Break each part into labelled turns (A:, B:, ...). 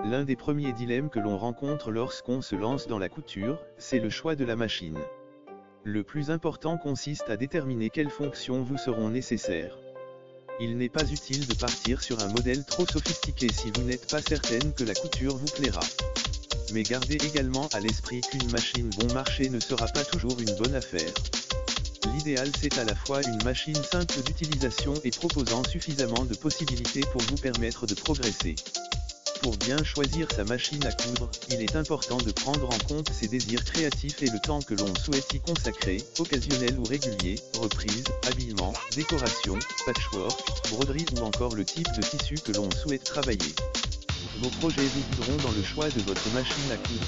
A: L'un des premiers dilemmes que l'on rencontre lorsqu'on se lance dans la couture, c'est le choix de la machine. Le plus important consiste à déterminer quelles fonctions vous seront nécessaires. Il n'est pas utile de partir sur un modèle trop sophistiqué si vous n'êtes pas certaine que la couture vous plaira. Mais gardez également à l'esprit qu'une machine bon marché ne sera pas toujours une bonne affaire. L'idéal c'est à la fois une machine simple d'utilisation et proposant suffisamment de possibilités pour vous permettre de progresser. Pour bien choisir sa machine à coudre, il est important de prendre en compte ses désirs créatifs et le temps que l'on souhaite y consacrer, occasionnel ou régulier, reprise, habillement, décoration, patchwork, broderie ou encore le type de tissu que l'on souhaite travailler. Vos projets vous guideront dans le choix de votre machine à coudre.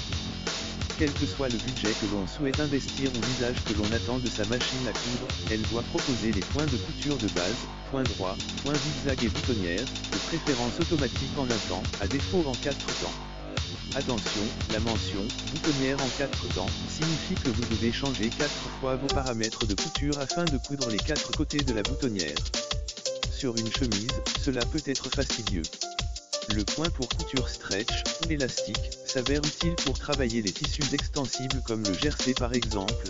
A: Quel que soit le budget que l'on souhaite investir ou l'usage que l'on attend de sa machine à coudre, elle doit proposer les points de couture de base, points droits, points zigzag et boutonnières, de préférence automatique en un temps, à défaut en 4 temps. Attention, la mention « boutonnière en 4 temps » signifie que vous devez changer 4 fois vos paramètres de couture afin de coudre les 4 côtés de la boutonnière. Sur une chemise, cela peut être fastidieux. Le point pour couture stretch, ou élastique, s'avère utile pour travailler les tissus extensibles comme le jersey par exemple.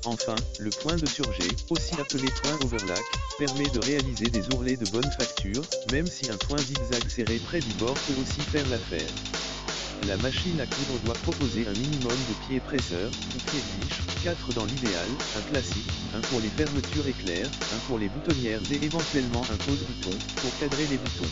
A: Enfin, le point de surjet, aussi appelé point overlock, permet de réaliser des ourlets de bonne facture, même si un point zigzag serré près du bord peut aussi faire l'affaire. La machine à coudre doit proposer un minimum de pieds presseurs, ou pieds biches, 4 dans l'idéal, un classique, un pour les fermetures éclairs, un pour les boutonnières et éventuellement un pose-bouton, pour cadrer les boutons.